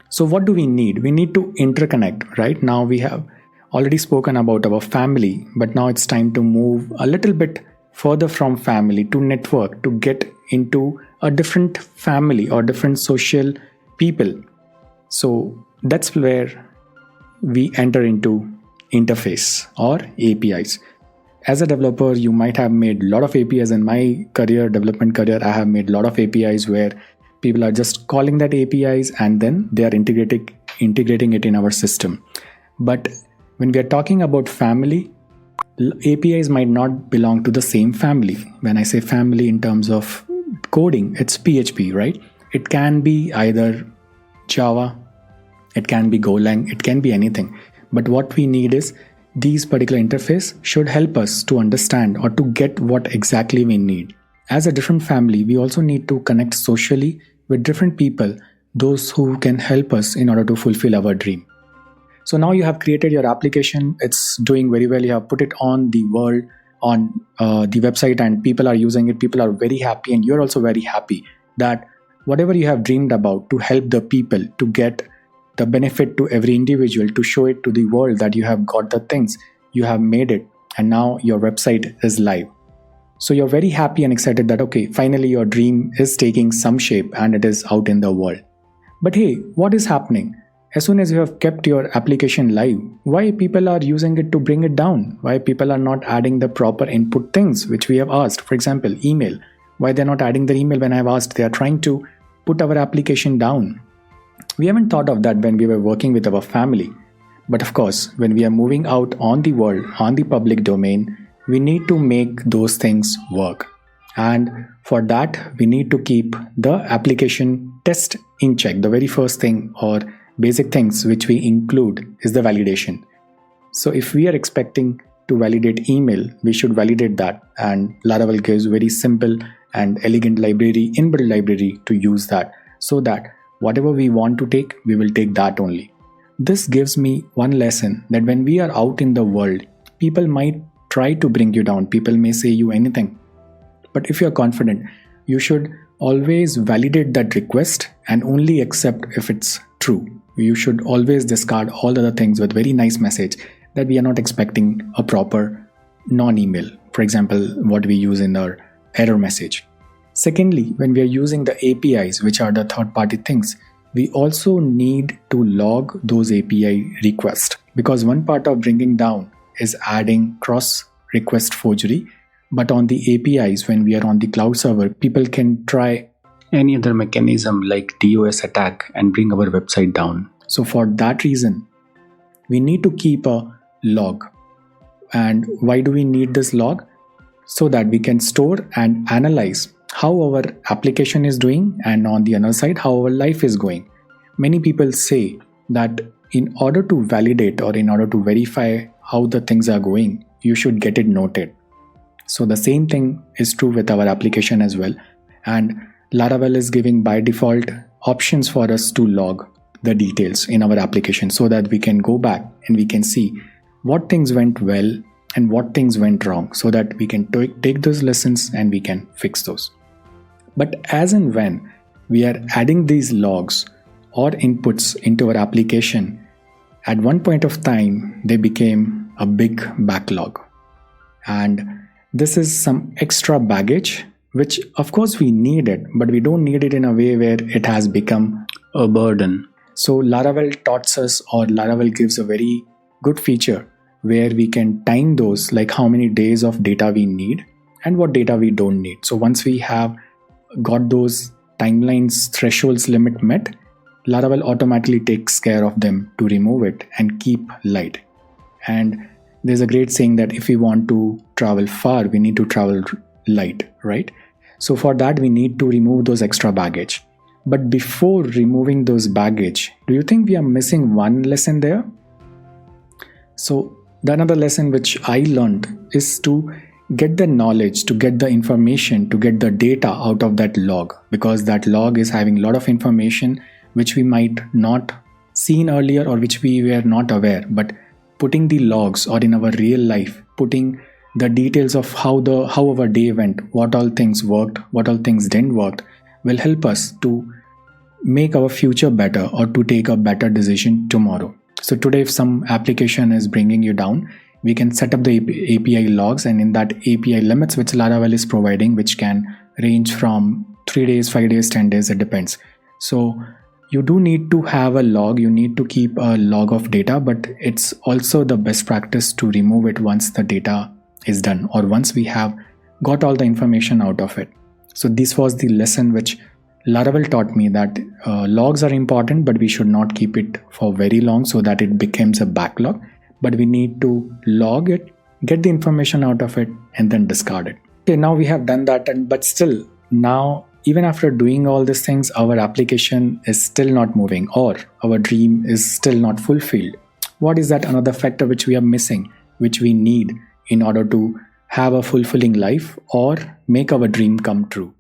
So what do we need? We need to interconnect, right? Now we have already spoken about our family, but now it's time to move a little bit further from family to network, to get into a different family or different social people. So that's where we enter into interface or APIs. As a developer, you might have made a lot of APIs. In my development career, I have made a lot of APIs where people are just calling that APIs and then they are integrating it in our system. But when we are talking about family, APIs might not belong to the same family. When I say family in terms of coding, it's PHP, right? It can be either Java, it can be Golang, it can be anything. But what we need is these particular interface should help us to understand or to get what exactly we need. As a different family, we also need to connect socially with different people, those who can help us in order to fulfill our dream. So now you have created your application, it's doing very well, you have put it on the world, on the website, and people are using it, people are very happy, and you're also very happy that whatever you have dreamed about to help the people, to get the benefit to every individual, to show it to the world that you have got the things, you have made it, and now your website is live. So you're very happy and excited that, okay, finally your dream is taking some shape and it is out in the world. But hey, what is happening? As soon as you have kept your application live, why people are using it to bring it down? Why people are not adding the proper input things which we have asked? For example, email. Why they're not adding the email when I have asked? They are trying to put our application down. We haven't thought of that when we were working with our family. But of course, when we are moving out on the world, on the public domain, we need to make those things work. And for that, we need to keep the application test in check. The very first thing or basic things which we include is the validation. So if we are expecting to validate email, we should validate that. And Laravel gives very simple and elegant library, inbuilt library to use that, so that whatever we want to take, we will take that only. This gives me one lesson that when we are out in the world, people might try to bring you down. People may say you anything. But if you're confident, you should always validate that request and only accept if it's true. You should always discard all other things with very nice message that we are not expecting a proper non-email. For example, what we use in our error message. Secondly, when we are using the APIs, which are the third-party things, we also need to log those API requests, because one part of bringing down is adding cross-request forgery. But on the APIs, when we are on the cloud server, people can try any other mechanism like DOS attack and bring our website down. So for that reason, we need to keep a log. And why do we need this log? So that we can store and analyze how our application is doing, and on the other side, how our life is going. Many people say that in order to validate or in order to verify how the things are going, you should get it noted. So the same thing is true with our application as well. And Laravel is giving by default options for us to log the details in our application, so that we can go back and we can see what things went well and what things went wrong, so that we can take those lessons and we can fix those. But as and when we are adding these logs or inputs into our application, at one point of time, they became a big backlog. And this is some extra baggage, which of course we need it, but we don't need it in a way where it has become a burden. So Laravel taught us, or Laravel gives a very good feature where we can time those, like how many days of data we need and what data we don't need. So once we have got those timelines, thresholds, limit met, Laravel automatically takes care of them to remove it and keep light. And there's a great saying that if we want to travel far, we need to travel light, right? So for that, we need to remove those extra baggage. But before removing those baggage, do you think we are missing one lesson there? So the another lesson which I learned is to get the knowledge, to get the information, to get the data out of that log, because that log is having a lot of information which we might not seen earlier or which we were not aware. But putting the logs, or in our real life, putting the details of how our day went, what all things worked, what all things didn't work, will help us to make our future better or to take a better decision tomorrow. So today, if some application is bringing you down, we can set up the API logs, and in that API limits which Laravel is providing, which can range from 3 days, 5 days, 10 days, it depends. So you do need to have a log, you need to keep a log of data, but it's also the best practice to remove it once the data is done or once we have got all the information out of it. So this was the lesson which Laravel taught me, that logs are important, but we should not keep it for very long so that it becomes a backlog. But we need to log it, get the information out of it, and then discard it. Okay, now we have done that, but still, now even after doing all these things, our application is still not moving, or our dream is still not fulfilled. What is that another factor which we are missing, which we need in order to have a fulfilling life or make our dream come true?